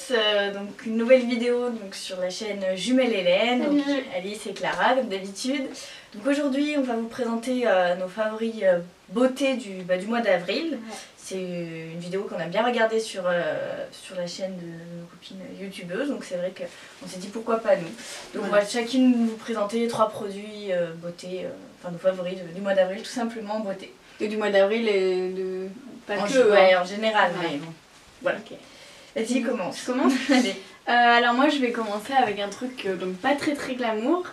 tous, donc une nouvelle vidéo donc, sur la chaîne Jumelle Hélène, donc Alice et Clara comme d'habitude. Donc aujourd'hui on va vous présenter nos favoris beauté du mois d'avril. Ouais. C'est une vidéo qu'on a bien regardée sur la chaîne de nos copines youtubeuses, donc c'est vrai qu'on s'est dit pourquoi pas nous. Donc on va chacune vous présenter 3 produits beauté, enfin nos favoris du mois d'avril tout simplement beauté. Et du mois d'avril et de... Pas que, ouais, en général, mais bon. Voilà. Okay. Vas-y, commence. Je commence. Allez. Alors moi je vais commencer avec un truc donc pas très glamour,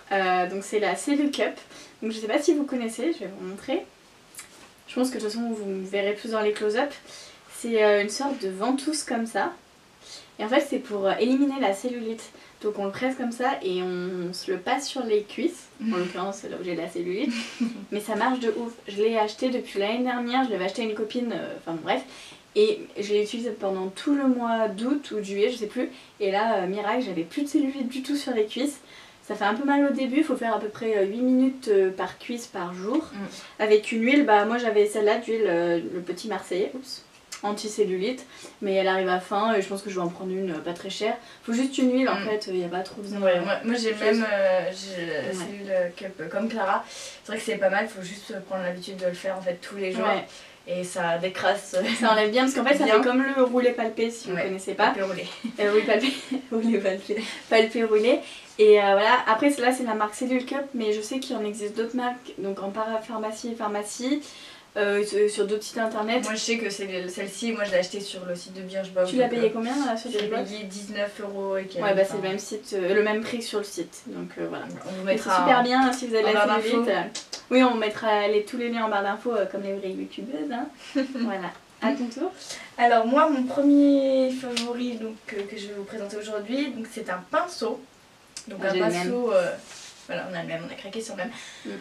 donc c'est la Cellule Cup. Donc je sais pas si vous connaissez, je vais vous montrer. Je pense que de toute façon vous me verrez plus dans les close-up. C'est une sorte de ventouse comme ça. Et en fait c'est pour éliminer la cellulite. Donc on le presse comme ça et on se le passe sur les cuisses. En l'occurrence c'est là où j'ai la cellulite. Mais ça marche de ouf. Je l'ai acheté depuis l'année dernière, je l'avais acheté à une copine, enfin bon, bref. Et je l'ai utilisé pendant tout le mois d'août ou de juillet, je sais plus. Et là, miracle, j'avais plus de cellulite du tout sur les cuisses. Ça fait un peu mal au début, il faut faire à peu près 8 minutes par cuisse par jour. Avec une huile, bah moi j'avais celle-là d'huile, le petit Marseillais, anti-cellulite. Mais elle arrive à fin et je pense que je vais en prendre une pas très chère. Faut juste une huile en fait, il n'y a pas trop besoin. Ouais, moi j'ai même Cellule Cup comme Clara. C'est vrai que c'est pas mal, il faut juste prendre l'habitude de le faire en fait tous les jours. Ouais. Et ça décrasse. Ça enlève bien parce qu'en fait ça fait comme le roulé palpé si vous ne connaissez pas. Palpé roulé. Oui, palpé. Roulé palpé. Palpé roulé. Et voilà, après là c'est la marque Cellule Cup, mais je sais qu'il en existe d'autres marques, donc en parapharmacie et pharmacie, sur d'autres sites internet. Moi je sais que c'est celle-ci, moi je l'ai achetée sur le site de Birchbox. Tu l'as payé combien sur Birchbox? J'ai payé 19 € et quelques. Ouais, bah c'est le même site, le même prix que sur le site, donc voilà. On vous mettra. C'est super bien si vous avez la cellulite. Oui, on mettra tous les liens en barre d'infos comme les vraies youtubeuses. Hein. Voilà. À ton tour. Alors moi mon premier favori donc, que je vais vous présenter aujourd'hui, donc c'est un pinceau. Donc un pinceau, voilà on a le même, on a craqué sur le même.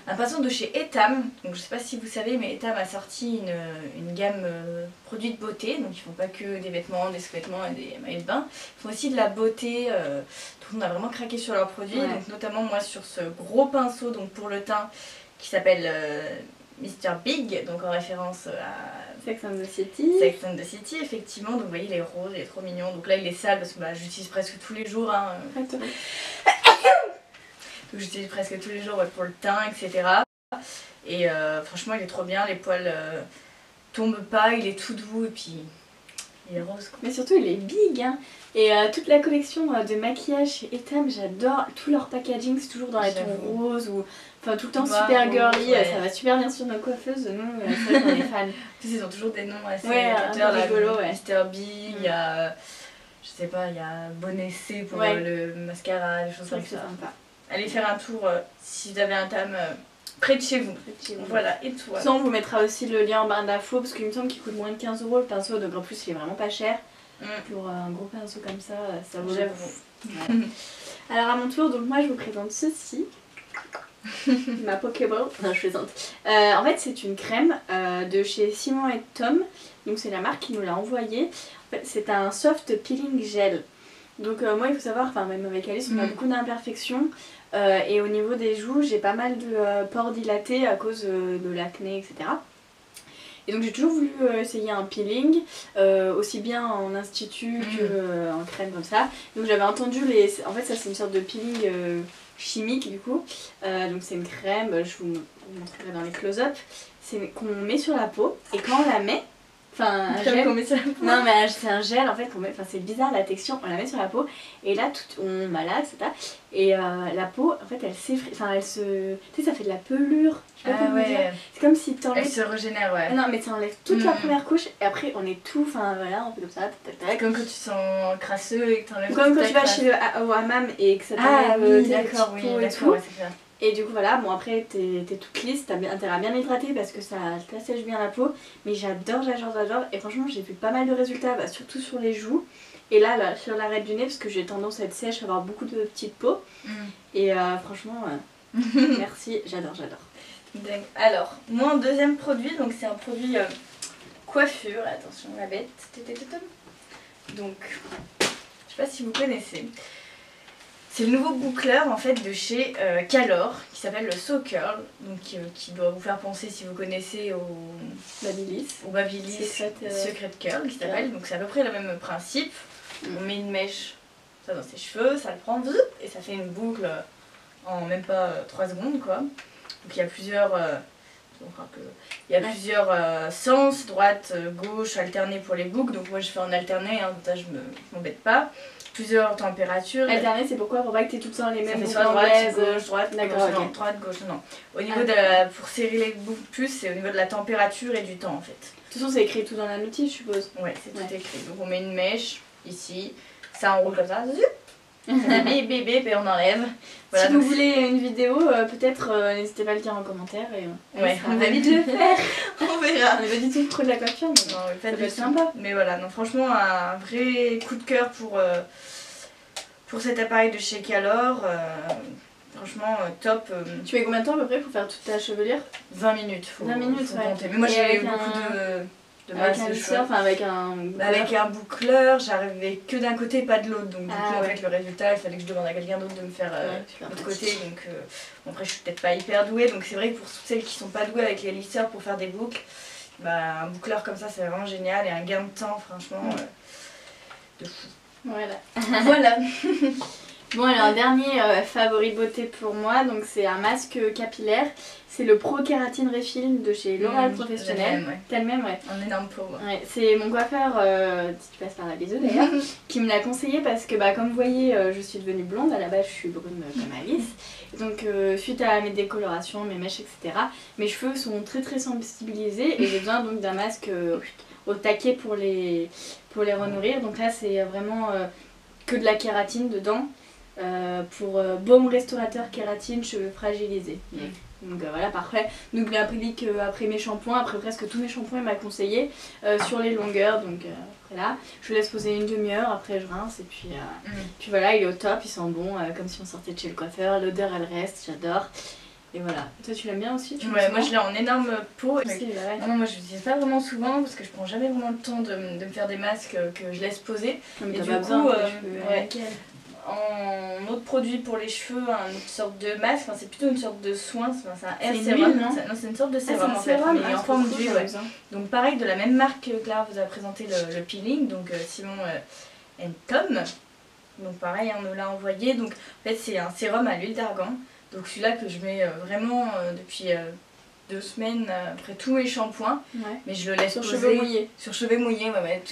Un pinceau de chez Etam, donc je sais pas si vous savez mais Etam a sorti une gamme produits de beauté, donc ils font pas que des vêtements, des sous-vêtements et des maillots de bain. Ils font aussi de la beauté, tout le monde a vraiment craqué sur leurs produits, donc notamment moi sur ce gros pinceau donc pour le teint qui s'appelle Mr Big, donc en référence à Sex and the City. Sex and the City, effectivement. Donc vous voyez, il est rose, il est trop mignon. Donc là, il est sale parce que j'utilise presque tous les jours. Hein. Donc j'utilise presque tous les jours pour le teint, etc. Et franchement, il est trop bien. Les poils tombent pas, il est tout doux et puis il est rose. Quoi. Mais surtout, il est big. Hein. Et toute la collection de maquillage chez Etam, j'adore. Tout leur packaging, c'est toujours dans les tons roses ou... Enfin, tout le temps super girly, ça va super bien sur nos coiffeuses, nous, c'est vrai qu'on est fans. Ils ont toujours des noms assez rigolos, Mr Big, il y a, je sais pas, il y a Bonessé pour le mascara, des choses comme ça. Sympa. Allez faire un tour si vous avez un Tam près de chez vous. Voilà, et toi. Ça, on vous mettra aussi le lien en barre d'infos, parce qu'il me semble qu'il coûte moins de 15 € le pinceau, donc en plus il est vraiment pas cher. Pour un gros pinceau comme ça, ça vaut le coup. Alors à mon tour, donc moi je vous présente ceci. Ma Pokéball, non je plaisante. En fait c'est une crème de chez Simon et Tom, donc c'est la marque qui nous l'a envoyé. En fait, c'est un soft peeling gel. Donc moi il faut savoir, enfin même avec Alice on a beaucoup d'imperfections et au niveau des joues j'ai pas mal de pores dilatés à cause de l'acné etc. Et donc j'ai toujours voulu essayer un peeling, aussi bien en institut que en crème comme ça. Donc j'avais entendu en fait ça c'est une sorte de peeling chimique du coup, donc c'est une crème, je vous montrerai dans les close-up, qu'on met sur la peau et quand on la met, enfin un gel qu'on met sur la peau. Non mais c'est un gel en fait qu'on met, enfin c'est bizarre la texture, on la met sur la peau et là on malade etc. Et la peau en fait elle s'effrite, enfin elle se, tu sais ça fait de la pelure, je sais pas comment dire. C'est comme si t'enlèves. Elle se régénère Non mais ça enlève toute la première couche et après on est tout, enfin voilà on fait comme ça, tac. Comme quand tu sens crasseux et que t'enlèves. Comme quand tu vas chez au hammam et que ça t'enlève d'accord, et tout. Et du coup voilà, bon après t'es toute lisse, t'as intérêt à bien hydrater parce que ça t'assèche bien la peau. Mais j'adore et franchement j'ai vu pas mal de résultats, surtout sur les joues. Et là sur l'arête du nez parce que j'ai tendance à être sèche, à avoir beaucoup de petites peaux. Et franchement, merci, j'adore. Alors, moi un deuxième produit, donc c'est un produit coiffure, attention la bête. Donc, je sais pas si vous connaissez. C'est le nouveau boucleur en fait de chez Calor qui s'appelle le So Curl, donc qui doit vous faire penser si vous connaissez au Babyliss Secret Curl qui s'appelle, donc c'est à peu près le même principe. On met une mèche ça dans ses cheveux, ça le prend et ça fait une boucle en même pas 3 secondes quoi. Donc il y a plusieurs, sens, droite, gauche, alterné pour les boucles. Donc moi je fais en alterné, hein, comme ça je m'embête pas. Plusieurs températures. Alterné c'est pourquoi? Pour pas que tu aies tout le temps les mêmes boucles droite, gauche, droite, d'accord, gauche, non, droite, gauche, non. Au niveau pour serrer les boucles plus, c'est au niveau de la température et du temps en fait. De toute façon c'est écrit tout dans la notice je suppose. Ouais, c'est tout écrit. Donc on met une mèche ici, ça enroule comme ça, bip bip bip et on enlève. Voilà, si vous voulez une vidéo, peut-être n'hésitez pas à le dire en commentaire et on va vite le faire. On verra. On n'est pas du tout trop de la coiffure, mais non, ça peut être sympa. Mais voilà, non, franchement un vrai coup de cœur pour cet appareil de chez Calor. Franchement top. Tu mets combien de temps à peu près pour faire toute ta chevelure? 20 minutes. 20 minutes, faut compter. Mais moi j'ai eu beaucoup de avec un lisseur, enfin avec un boucleur. Avec un boucleur, j'arrivais que d'un côté, pas de l'autre. Donc du coup, en fait, le résultat, il fallait que je demande à quelqu'un d'autre de me faire l'autre côté. Donc après, je suis peut-être pas hyper douée. Donc c'est vrai que pour toutes celles qui sont pas douées avec les lisseurs pour faire des boucles, bah, un boucleur comme ça, c'est vraiment génial. Et un gain de temps, franchement, de fou. Voilà. Voilà. Bon alors un dernier favori beauté pour moi, donc c'est un masque capillaire, c'est le Pro Kératine Refill de chez L'Oréal Professionnel. T'as le même, ouais. Un énorme pot. Ouais, c'est mon coiffeur, si tu passes par la bisou d'ailleurs, qui me l'a conseillé parce que bah, comme vous voyez je suis devenue blonde, à la base je suis brune comme Alice. Donc suite à mes décolorations, mes mèches etc, mes cheveux sont très très sensibilisés et j'ai besoin donc d'un masque au taquet pour les renourrir. Donc là c'est vraiment que de la kératine dedans. Pour baume restaurateur kératine cheveux fragilisés. Donc voilà, parfait. Donc je l'applique après mes shampoings, après presque tous mes shampoings il m'a conseillé sur les longueurs. Donc après là, je laisse poser une demi-heure, après je rince et puis voilà, il est au top, il sent bon comme si on sortait de chez le coiffeur, l'odeur elle reste, j'adore. Et voilà. Toi tu l'aimes bien aussi? Ouais, moi je l'ai en énorme pot. Non, moi je l'utilise pas vraiment souvent parce que je prends jamais vraiment le temps de me faire des masques que je laisse poser. Mais et du coup, en autre produit pour les cheveux, une sorte de masque, enfin, c'est plutôt une sorte de soin, c'est un hair sérum. Non, c'est une sorte de sérum en fait, mais en forme d'huile. Ouais. Donc pareil, de la même marque que Clara vous a présenté le peeling, donc Simon Tom. Donc pareil, on nous l'a envoyé. Donc en fait c'est un sérum à l'huile d'argan. Donc celui-là que je mets vraiment depuis 2 semaines après tous mes shampoings, mais je le laisse sur poser cheveux mouillés. Sur cheveux mouillés,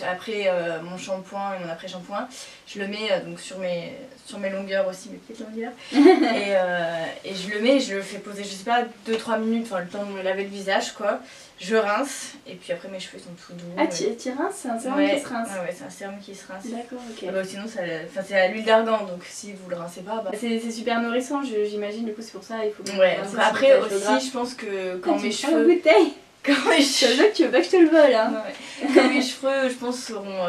après mon shampoing et mon après-shampoing, je le mets donc sur mes longueurs aussi, mes petites longueurs, et je le mets, et je le fais poser, je sais pas, 2-3 minutes, enfin le temps de me laver le visage quoi. Je rince, et puis après mes cheveux sont tout doux. Ah, tu rinces? C'est un sérum qui se rince? Ouais, c'est un sérum qui se rince. D'accord, ok. Bah, sinon, c'est à l'huile d'argan, donc si vous le rincez pas, bah... C'est super nourrissant, j'imagine, du coup c'est pour ça, il faut... Ouais, donc après aussi, je pense que quand mes cheveux... la bouteille. Quand mes cheveux... Tu veux pas que je te le vole, hein? Quand mes cheveux, je pense, seront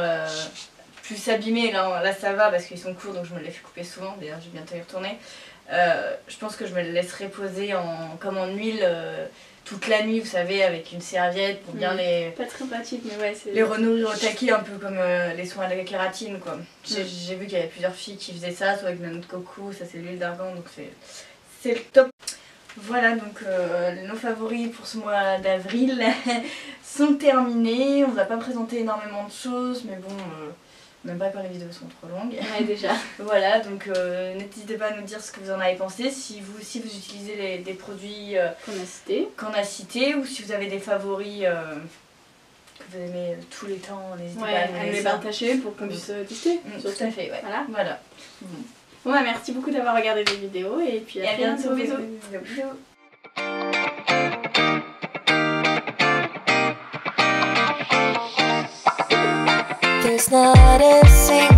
plus abîmés, là ça va, parce qu'ils sont courts, donc je me les fais couper souvent, d'ailleurs je vais bientôt y retourner. Je pense que je me les laisserai poser comme en huile... toute la nuit, vous savez, avec une serviette pour bien les... Pas très pratique, mais ouais, c'est... Les renourrir au taquet, un peu comme les soins à la kératine, quoi. J'ai vu qu'il y avait plusieurs filles qui faisaient ça, soit avec de la noix de coco, ça c'est l'huile d'argan, donc c'est le top. Voilà, donc nos favoris pour ce mois d'avril sont terminés. On vous a pas présenté énormément de choses, mais bon... Même pas quand les vidéos sont trop longues. Ouais, déjà. Voilà, donc n'hésitez pas à nous dire ce que vous en avez pensé, si vous utilisez des produits qu'on a cités, ou si vous avez des favoris que vous aimez tous les temps, n'hésitez pas à nous les partager pour qu'on puisse tester. Tout à fait, ouais. Voilà. Bon bah merci beaucoup d'avoir regardé les vidéos et puis à bientôt. Bisous. There's not a single